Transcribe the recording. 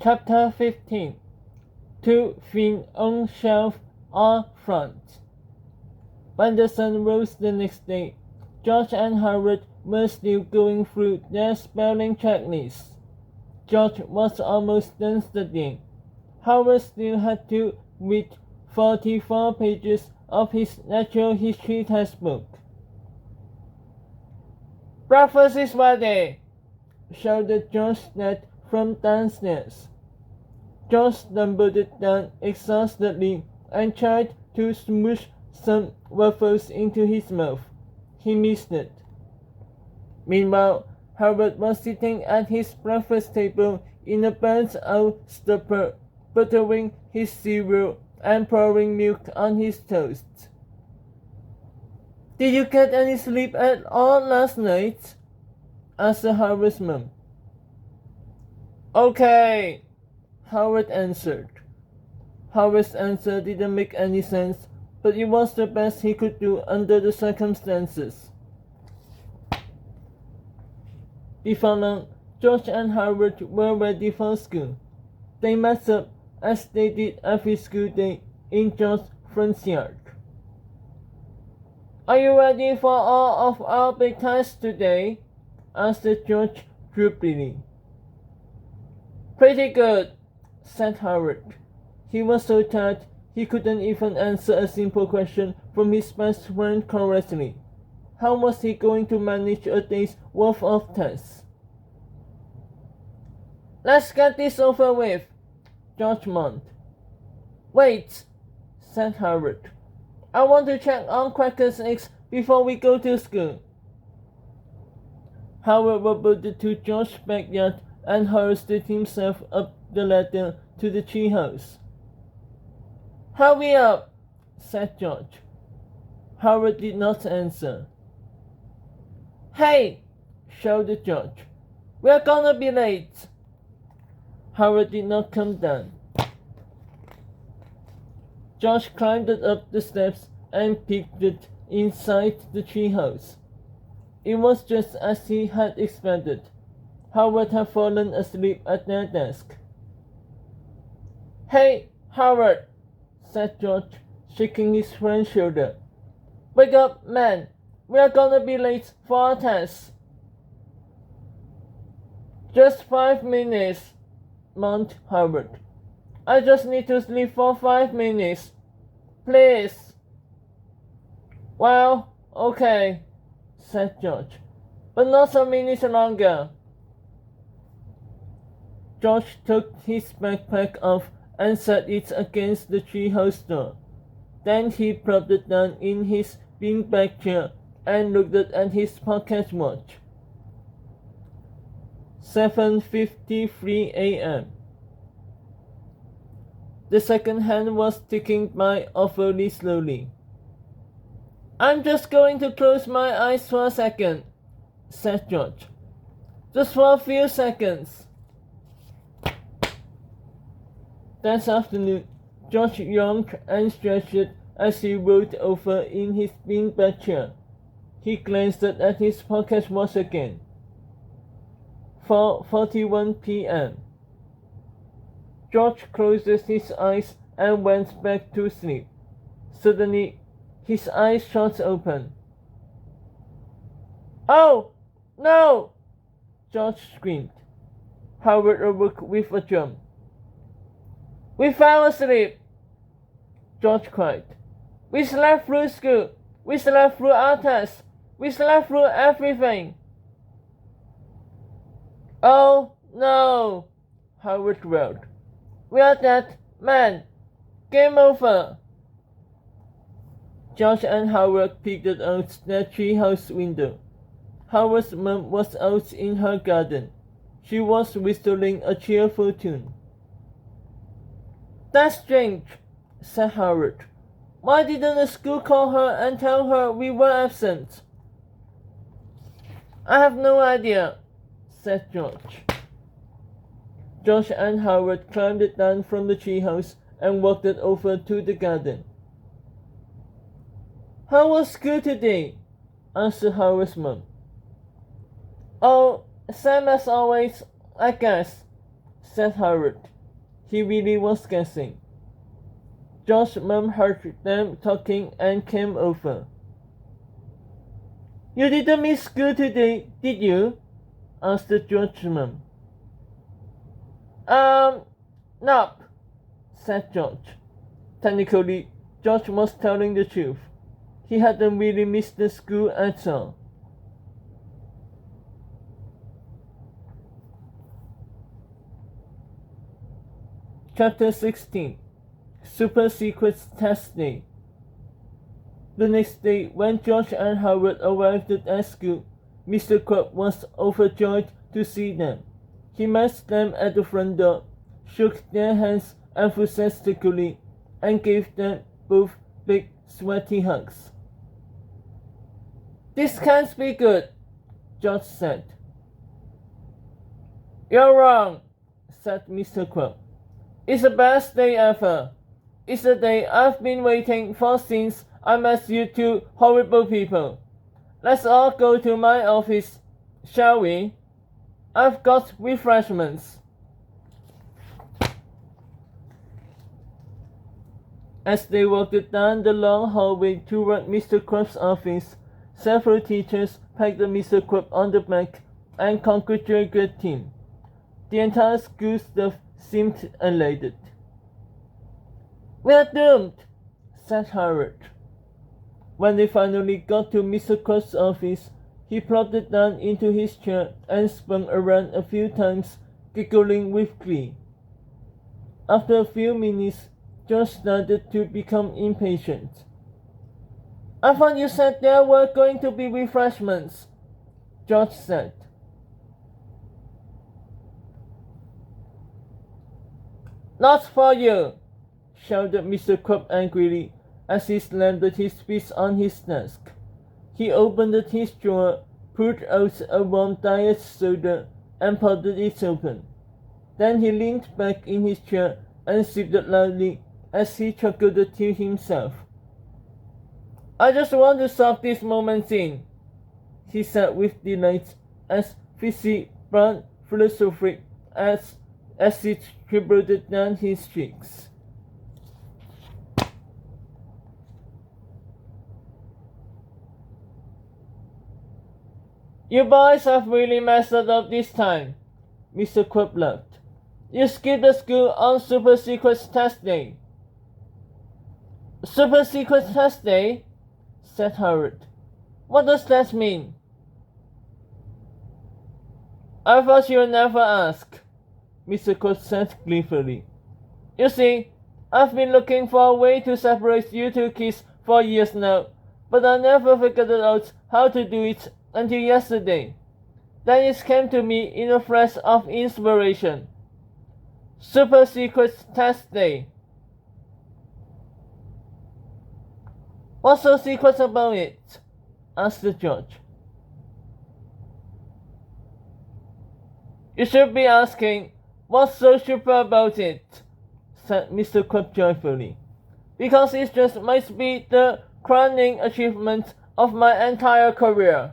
Chapter 15. Two thin on shelf are front. When the sun rose the next day, George and Howard were still going through their spelling checklists. George was almost done studying. Howard still had to read 44 pages of his natural history textbook. "Breakfast is ready!" shouted George's dad from downstairs. George stumbled down exhaustedly and tried to smoosh some waffles into his mouth. He missed it. Meanwhile, Howard was sitting at his breakfast table in a burnt-out stupor, buttering his cereal and pouring milk on his toast. "Did you get any sleep at all last night?" asked Howard's mom. "Okay," Howard answered. Howard's answer didn't make any sense, but it was the best he could do under the circumstances. Before long, George and Howard were ready for school. They met up, as they did every school day, in George's front yard. "Are you ready for all of our big tests today?" asked George droopily. "Pretty good," said Howard. He was so tired he couldn't even answer a simple question from his best friend correctly. How was he going to manage a day's worth of tests? "Let's get this over with," George moaned. "Wait," said Howard. "I want to check on Cracker's eggs before we go to school." Howard wobbled to George's backyard and hoisted himself up the ladder to the treehouse. "Hurry up," said George. Howard did not answer. "Hey," shouted George. "We're gonna be late." Howard did not come down. George climbed up the steps and peeked inside the treehouse. It was just as he had expected. Howard had fallen asleep at their desk. "Hey, Howard," said George, shaking his friend's shoulder. "Wake up, man. We're gonna be late for our test." "Just 5 minutes," moaned Howard. "I just need to sleep for 5 minutes. Please." "Well, okay," said George, "but not a minute longer." George took his backpack off and set it against the treehouse door. Then he plopped down in his beanbag chair and looked at his pocket watch. 7:53 a.m. The second hand was ticking by awfully slowly. "I'm just going to close my eyes for a second," said George. "Just for a few seconds." That afternoon, George yawned and stretched as he rolled over in his beanbag chair. He glanced at his pocket watch again. 4:41 p.m. George closed his eyes and went back to sleep. Suddenly, his eyes shot open. "Oh, no!" George screamed. Howard awoke with a jump. "We fell asleep!" George cried. "We slept through school. We slept through our tests. We slept through everything." "Oh, no!" Howard growled. "We're dead, man. Game over." George and Howard peeked out their treehouse window. Howard's mom was out in her garden. She was whistling a cheerful tune. "That's strange," said Howard. "Why didn't the school call her and tell her we were absent?" "I have no idea," said George. George and Howard climbed down from the treehouse and walked over to the garden. "How was school today?" asked Howard's mom. "Oh, same as always, I guess," said Howard. He really was guessing. George's mom heard them talking and came over. You didn't miss school today, did you? Asked George's mom. Nope, said George. Technically, George was telling the truth. He hadn't really missed the school at all. Chapter 16 Super Secret Test Day. The next day, when George and Howard arrived at school, Mr. Crab was overjoyed to see them. He met them at the front door, shook their hands enthusiastically, and gave them both big, sweaty hugs. This can't be good, George said. You're wrong, said Mr. Crab. It's the best day ever. It's the day I've been waiting for since I met you two horrible people. Let's all go to my office, shall we? I've got refreshments. As they walked down the long hallway toward Mr. Crab's office, several teachers patted Mr. Crab on the back and congratulated him. The entire school staff seemed elated. We're doomed, said Howard. When they finally got to Mr. Crab's office, he plopped down into his chair and spun around a few times, giggling with glee. After a few minutes, George started to become impatient. I thought you said there were going to be refreshments, George said. Not for you, shouted Mr. Crab angrily as he slammed his fist on his desk. He opened his drawer, pulled out a warm diet soda, and popped it open. Then he leaned back in his chair and sipped loudly as he chuckled to himself. I just want to soak this moment in, he said with delight as fizzy brown philosophy as it dribbled down his cheeks. You boys have really messed it up this time, Mr. Crab laughed. You skipped the school on Super Secret Test Day. Super Secret Test Day? Said Howard. What does that mean? I thought you'd never ask, Mr. Crab said gleefully. You see, I've been looking for a way to separate you two kids for years now, but I never figured out how to do it until yesterday. Then it came to me in a flash of inspiration. Super Secret Test Day. What's so secret about it? Asked George. You should be asking, what's so super about it? Said Mr. Crab joyfully. Because it just might be the crowning achievement of my entire career.